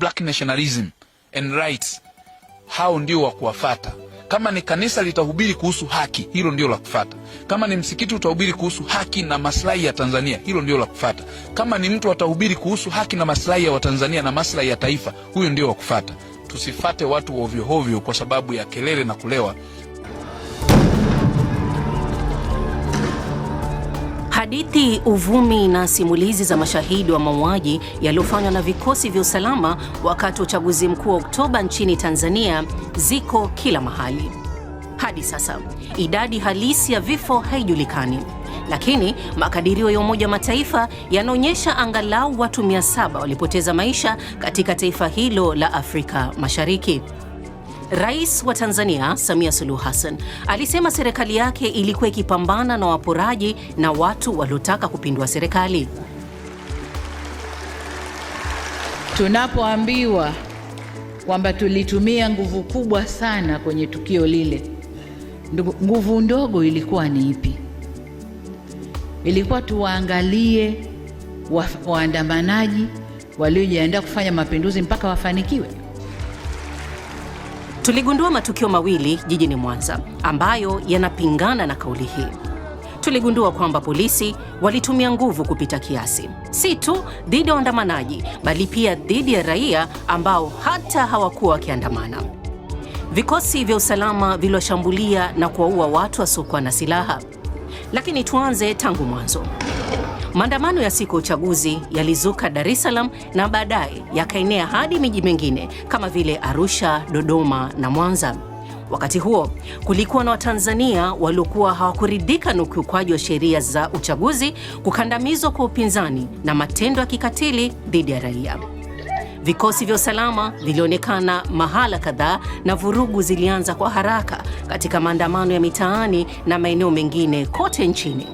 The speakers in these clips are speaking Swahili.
black nationalism and rights, hao ndio wa kuwafuata. Kama ni kanisa litahubiri kuhusu haki, hilo ndio la kufuata. Kama ni msikiti utahubiri kuhusu haki na maslahi ya Tanzania, hilo ndio la kufuata. Kama ni mtu atahubiri kuhusu haki na maslahi ya Watanzania na maslahi ya taifa, huyo ndio wa kufuata. Tusifate watu ovyo ovyo kwa sababu ya kelele na kulewa. Hadithi, uvumi na simulizi za mashahidi wa mauaji yaliyofanywa na vikosi vya usalama wakati wa uchaguzi mkuu wa Oktoba nchini Tanzania ziko kila mahali. Hadi sasa, idadi halisi ya vifo haijulikani, lakini makadirio ya Umoja wa Mataifa yanaonyesha angalau watu 700 walipoteza maisha katika taifa hilo la Afrika Mashariki. Rais wa Tanzania, Samia Suluhu Hassan, alisema serikali yake ilikuwa ikipambana na waporaji na watu waliotaka kupindua serikali. Tunapoambiwa kwamba tulitumia nguvu kubwa sana kwenye tukio lile, nguvu ndogo ilikuwa ni ipi? Ilikuwa tuwaangalie waandamanaji waliojiandaa kufanya mapinduzi mpaka wafanikiwe? Tuligundua matukio mawili jijini Mwanza ambayo yanapingana na kauli hii. Tuligundua kwamba polisi walitumia nguvu kupita kiasi, si tu dhidi ya waandamanaji, bali pia dhidi ya raia ambao hata hawakuwa wakiandamana. Vikosi vya usalama viliwashambulia na kuwaua watu wasiokuwa na silaha. Lakini tuanze tangu mwanzo. Maandamano ya siku ya uchaguzi yalizuka Dar es Salaam na baadaye yakaenea hadi miji mingine kama vile Arusha, Dodoma na Mwanza. Wakati huo kulikuwa na Watanzania waliokuwa hawakuridhika na ukiukwaji wa sheria za uchaguzi, kukandamizwa kwa upinzani na matendo ya kikatili dhidi ya raia. Vikosi vya usalama vilionekana mahala kadhaa na vurugu zilianza kwa haraka katika maandamano ya mitaani na maeneo mengine kote nchini.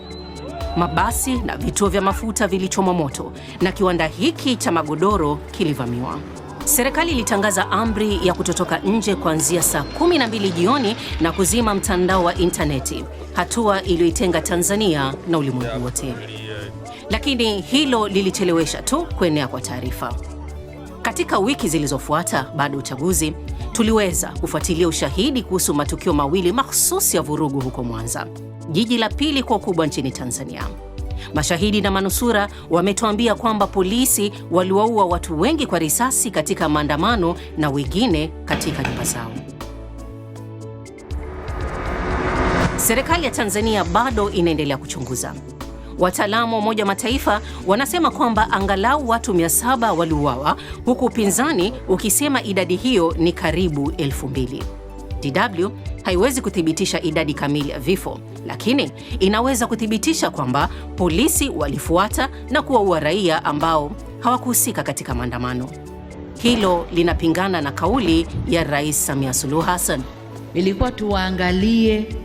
Mabasi na vituo vya mafuta vilichomwa moto na kiwanda hiki cha magodoro kilivamiwa. Serikali ilitangaza amri ya kutotoka nje kuanzia saa 12 jioni na kuzima mtandao wa interneti, hatua iliyoitenga Tanzania na ulimwengu wote. Lakini hilo lilichelewesha tu kuenea kwa taarifa. Katika wiki zilizofuata baada ya uchaguzi, tuliweza kufuatilia ushahidi kuhusu matukio mawili mahsusi ya vurugu huko Mwanza, jiji la pili kwa ukubwa nchini Tanzania. Mashahidi na manusura wametuambia kwamba polisi waliwaua watu wengi kwa risasi katika maandamano na wengine katika nyumba zao. Serikali ya Tanzania bado inaendelea kuchunguza. Wataalamu wa Umoja wa Mataifa wanasema kwamba angalau watu 700 waliuawa, huku upinzani ukisema idadi hiyo ni karibu 2000. DW haiwezi kuthibitisha idadi kamili ya vifo, lakini inaweza kuthibitisha kwamba polisi walifuata na kuwaua raia ambao hawakuhusika katika maandamano. Hilo linapingana na kauli ya Rais Samia Suluhu Hassan. Ilikuwa tuwaangalie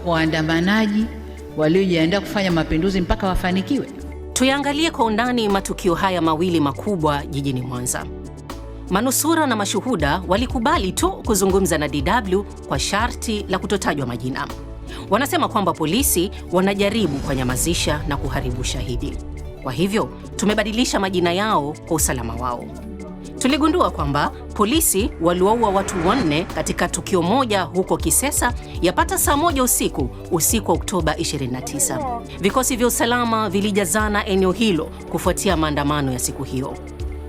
waandamanaji waliojiandaa kufanya mapinduzi mpaka wafanikiwe. Tuyaangalie kwa undani matukio haya mawili makubwa jijini Mwanza. Manusura na mashuhuda walikubali tu kuzungumza na DW kwa sharti la kutotajwa majina. Wanasema kwamba polisi wanajaribu kunyamazisha na kuharibu shahidi. Kwa hivyo, tumebadilisha majina yao kwa usalama wao. Tuligundua kwamba polisi waliwaua watu 4 katika tukio moja huko Kisesa yapata saa 1 usiku wa Oktoba 29. Vikosi vya usalama vilijazana eneo hilo kufuatia maandamano ya siku hiyo.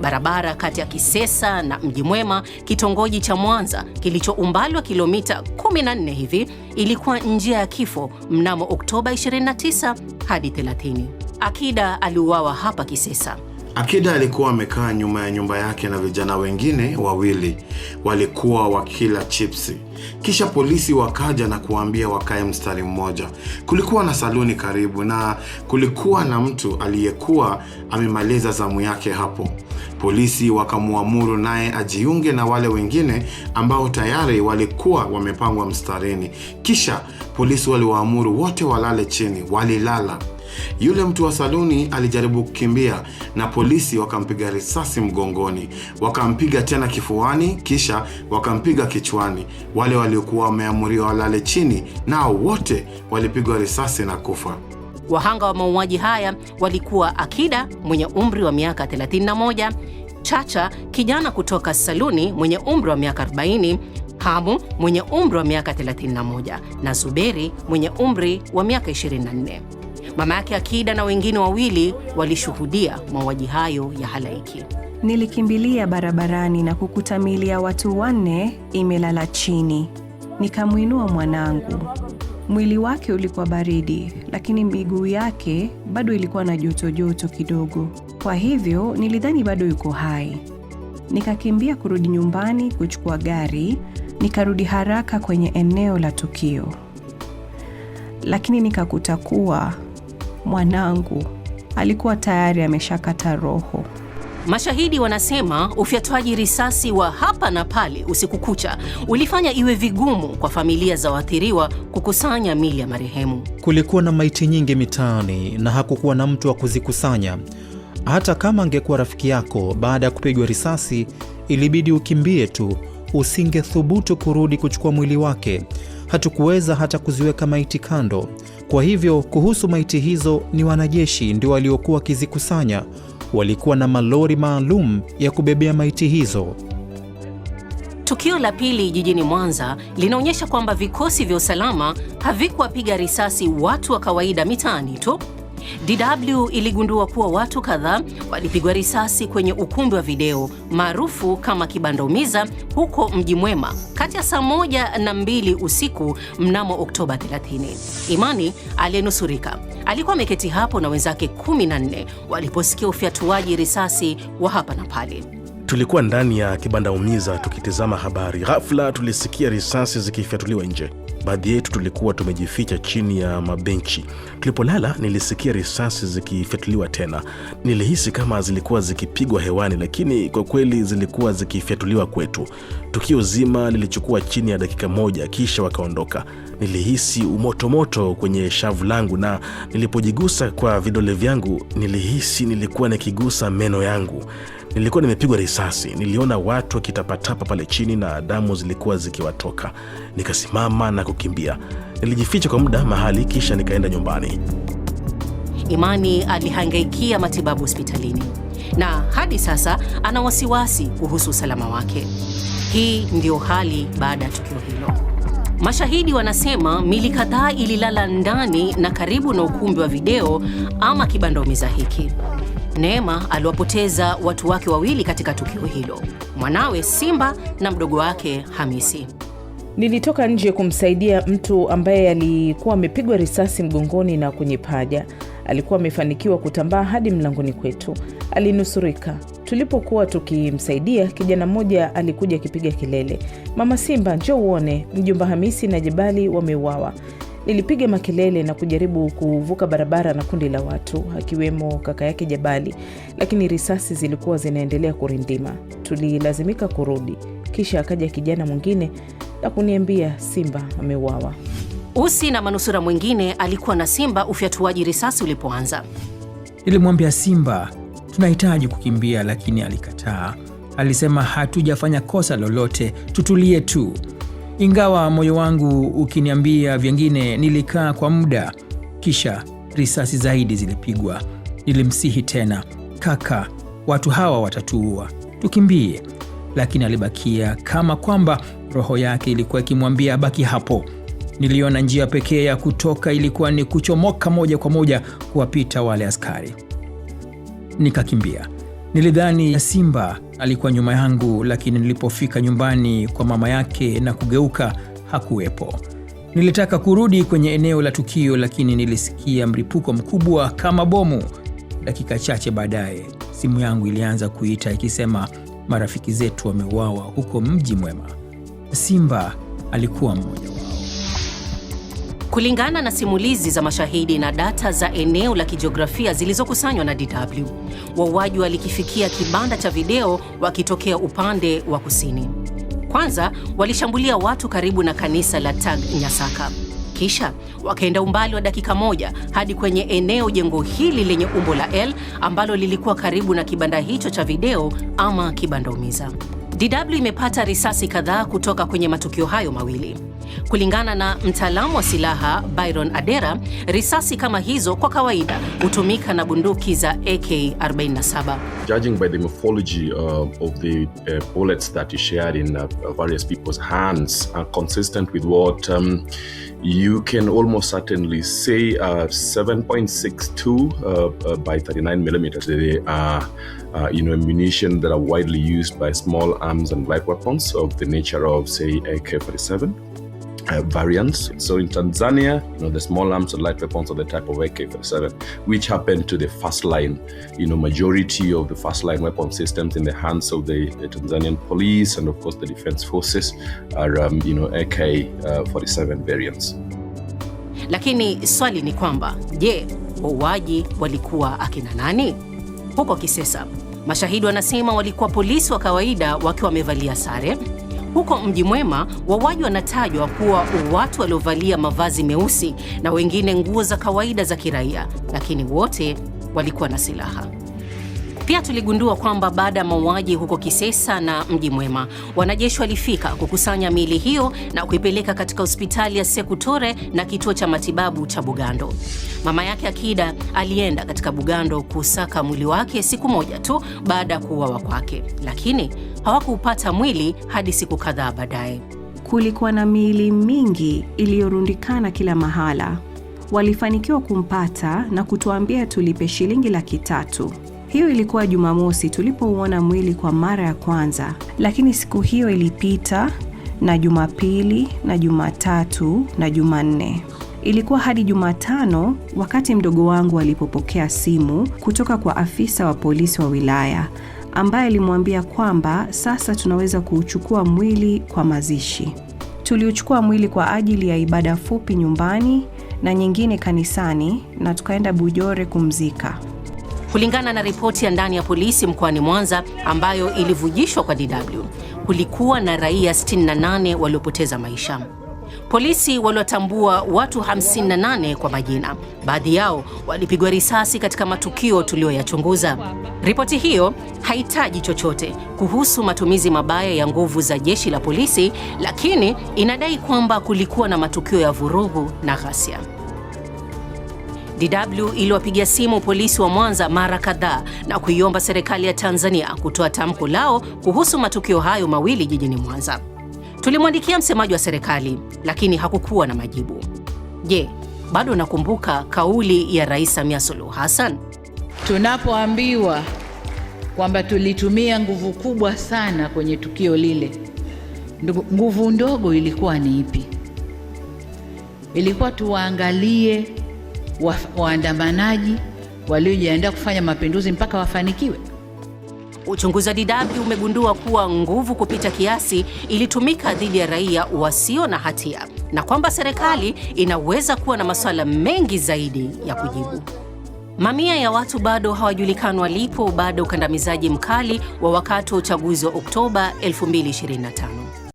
Barabara kati ya Kisesa na Mji Mwema, kitongoji cha Mwanza kilicho umbali wa kilomita 14 hivi, ilikuwa njia ya kifo mnamo Oktoba 29 hadi 30. Akida aliuawa hapa Kisesa. Akida alikuwa amekaa nyuma ya nyumba yake na vijana wengine wawili walikuwa wakila chipsi. Kisha polisi wakaja na kuambia wakae mstari mmoja. Kulikuwa na saluni karibu na kulikuwa na mtu aliyekuwa amemaliza zamu yake hapo. Polisi wakamuamuru naye ajiunge na wale wengine ambao tayari walikuwa wamepangwa mstarini. Kisha polisi waliwaamuru wote walale chini. Walilala. Yule mtu wa saluni alijaribu kukimbia na polisi wakampiga risasi mgongoni, wakampiga tena kifuani, kisha wakampiga kichwani. Wale waliokuwa wameamuriwa walale chini nao wote walipigwa risasi na kufa. Wahanga wa mauaji haya walikuwa Akida mwenye umri wa miaka 31, Chacha, kijana kutoka Saluni mwenye umri wa miaka 40, Hamu mwenye umri wa miaka 31 na Zuberi mwenye umri wa miaka 24. Mama yake Akida na wengine wawili walishuhudia mauaji hayo ya halaiki. Nilikimbilia barabarani na kukuta miili ya watu 4 imelala chini. Nikamwinua mwanangu. Mwili wake ulikuwa baridi, lakini miguu yake bado ilikuwa na joto kidogo. Kwa hivyo nilidhani bado yuko hai. Nikakimbia kurudi nyumbani kuchukua gari, nikarudi haraka kwenye eneo la tukio. Lakini nikakuta kuwa mwanangu alikuwa tayari ameshakata roho. Mashahidi wanasema ufyatuaji risasi wa hapa na pale usiku kucha ulifanya iwe vigumu kwa familia za waathiriwa kukusanya miili ya marehemu. Kulikuwa na maiti nyingi mitaani na hakukuwa na mtu wa kuzikusanya. Hata kama angekuwa rafiki yako, baada ya kupigwa risasi ilibidi ukimbie tu, usingethubutu kurudi kuchukua mwili wake. Hatukuweza hata kuziweka maiti kando. Kwa hivyo kuhusu maiti hizo, ni wanajeshi ndio waliokuwa wakizikusanya. Walikuwa na malori maalum ya kubebea maiti hizo. Tukio la pili jijini Mwanza linaonyesha kwamba vikosi vya usalama havikuwapiga risasi watu wa kawaida mitaani tu. DW iligundua kuwa watu kadhaa walipigwa risasi kwenye ukumbi wa video maarufu kama Kibanda Umiza huko Mji Mwema kati ya saa 1 na 2 usiku mnamo Oktoba 30. Imani aliyenusurika alikuwa ameketi hapo na wenzake 14 waliposikia ufyatuaji risasi wa hapa na pale. Tulikuwa ndani ya Kibanda Umiza tukitizama habari. Ghafla tulisikia risasi zikifyatuliwa nje. Baadhi yetu tulikuwa tumejificha chini ya mabenchi. Tulipolala nilisikia risasi zikifyatuliwa tena. Nilihisi kama zilikuwa zikipigwa hewani, lakini kwa kweli zilikuwa zikifyatuliwa kwetu. Tukio zima lilichukua chini ya dakika 1, kisha wakaondoka. Nilihisi umotomoto kwenye shavu langu, na nilipojigusa kwa vidole vyangu nilihisi nilikuwa nikigusa meno yangu. Nilikuwa nimepigwa risasi. Niliona watu wakitapatapa pale chini na damu zilikuwa zikiwatoka. Nikasimama na kukimbia. Nilijificha kwa muda mahali, kisha nikaenda nyumbani. Imani alihangaikia matibabu hospitalini na hadi sasa ana wasiwasi kuhusu usalama wake. Hii ndio hali baada ya tukio hilo. Mashahidi wanasema miili kadhaa ililala ndani na karibu na ukumbi wa video ama Kibanda Umiza hiki. Neema aliwapoteza watu wake wawili katika tukio hilo, mwanawe Simba na mdogo wake Hamisi. Nilitoka nje kumsaidia mtu ambaye alikuwa amepigwa risasi mgongoni na kwenye paja. Alikuwa amefanikiwa kutambaa hadi mlangoni kwetu. Alinusurika. Tulipokuwa tukimsaidia, kijana mmoja alikuja akipiga kelele, "Mama Simba, njoo uone, mjomba Hamisi na Jebali wameuawa." Nilipiga makelele na kujaribu kuvuka barabara na kundi la watu, akiwemo kaka yake Jebali, lakini risasi zilikuwa zinaendelea kurindima. Tulilazimika kurudi. Kisha akaja kijana mwingine na kuniambia Simba ameuawa. Usi na manusura mwingine alikuwa na Simba ufyatuaji risasi ulipoanza. Nilimwambia Simba, tunahitaji kukimbia, lakini alikataa. Alisema hatujafanya kosa lolote, tutulie tu. Ingawa moyo wangu ukiniambia vyengine, nilikaa kwa muda. Kisha risasi zaidi zilipigwa. Nilimsihi tena, "Kaka, watu hawa watatuua, tukimbie." Lakini alibakia kama kwamba roho yake ilikuwa ikimwambia baki hapo. Niliona njia pekee ya kutoka ilikuwa ni kuchomoka moja kwa moja kuwapita wale askari. Nikakimbia. Nilidhani Simba alikuwa nyuma yangu, lakini nilipofika nyumbani kwa mama yake na kugeuka, hakuwepo. Nilitaka kurudi kwenye eneo la tukio, lakini nilisikia mlipuko mkubwa kama bomu. Dakika chache baadaye, simu yangu ilianza kuita ikisema marafiki zetu wameuawa huko Mji Mwema. Simba alikuwa mmoja wao. Kulingana na simulizi za mashahidi na data za eneo la kijiografia zilizokusanywa na DW, wauaji walikifikia kibanda cha video wakitokea upande wa kusini. Kwanza walishambulia watu karibu na kanisa la Tag Nyasaka. Kisha wakaenda umbali wa dakika 1 hadi kwenye eneo jengo hili lenye umbo la L ambalo lilikuwa karibu na kibanda hicho cha video ama Kibanda Umiza. DW imepata risasi kadhaa kutoka kwenye matukio hayo mawili. Kulingana na mtaalamu wa silaha Byron Adera, risasi kama hizo kwa kawaida hutumika na bunduki za AK-47. Judging by the morphology of the bullets that is shared in various people's hands are consistent with what you can almost certainly say 7.62 by 39 millimeters. They are ammunition that are widely used by small arms and light weapons of the nature of, say, AK-47 variants. So in Tanzania, the small arms and light weapons are the type of AK-47, which happen to the first line. Majority of the first line weapon systems in the hands of the Tanzanian police and of course the defense forces are AK-47 variants. Lakini swali ni kwamba, je, wauaji walikuwa akina nani? Huko Kisesa, mashahidi wanasema walikuwa polisi wa kawaida wakiwa wamevalia sare. Huko Mji Mwema, wauaji wanatajwa kuwa watu waliovalia mavazi meusi na wengine nguo za kawaida za kiraia, lakini wote walikuwa na silaha. Pia tuligundua kwamba baada ya mauaji huko Kisesa na Mji Mwema, wanajeshi walifika kukusanya miili hiyo na kuipeleka katika hospitali ya Sekou Toure na kituo cha matibabu cha Bugando. Mama yake Akida alienda katika Bugando kusaka mwili wake siku moja tu baada ya kuuawa kwake, lakini hawakuupata mwili hadi siku kadhaa baadaye. Kulikuwa na miili mingi iliyorundikana kila mahala. Walifanikiwa kumpata na kutuambia tulipe shilingi 300,000. Hiyo ilikuwa Jumamosi tulipouona mwili kwa mara ya kwanza, lakini siku hiyo ilipita na Jumapili na Jumatatu na Jumanne. Ilikuwa hadi Jumatano wakati mdogo wangu alipopokea simu kutoka kwa afisa wa polisi wa wilaya ambaye alimwambia kwamba sasa tunaweza kuuchukua mwili kwa mazishi. Tuliuchukua mwili kwa ajili ya ibada fupi nyumbani na nyingine kanisani na tukaenda Bujore kumzika. Kulingana na ripoti ya ndani ya polisi mkoani Mwanza ambayo ilivujishwa kwa DW, kulikuwa na raia 68 waliopoteza maisha. Polisi waliotambua watu 58 kwa majina. Baadhi yao walipigwa risasi katika matukio tuliyoyachunguza. Ripoti hiyo haitaji chochote kuhusu matumizi mabaya ya nguvu za jeshi la polisi, lakini inadai kwamba kulikuwa na matukio ya vurugu na ghasia. DW iliwapigia simu polisi wa Mwanza mara kadhaa na kuiomba serikali ya Tanzania kutoa tamko lao kuhusu matukio hayo mawili jijini Mwanza. Tulimwandikia msemaji wa serikali, lakini hakukuwa na majibu. Je, bado nakumbuka kauli ya Rais Samia Suluhu Hassan? Tunapoambiwa kwamba tulitumia nguvu kubwa sana kwenye tukio lile, nguvu ndogo ilikuwa ni ipi? Ilikuwa tuwaangalie waandamanaji waliojiandaa kufanya mapinduzi mpaka wafanikiwe? Uchunguzi wa DW umegundua kuwa nguvu kupita kiasi ilitumika dhidi ya raia wasio na hatia na kwamba serikali inaweza kuwa na masuala mengi zaidi ya kujibu. Mamia ya watu bado hawajulikani walipo baada ya ukandamizaji mkali wa wakati wa uchaguzi wa Oktoba 2025.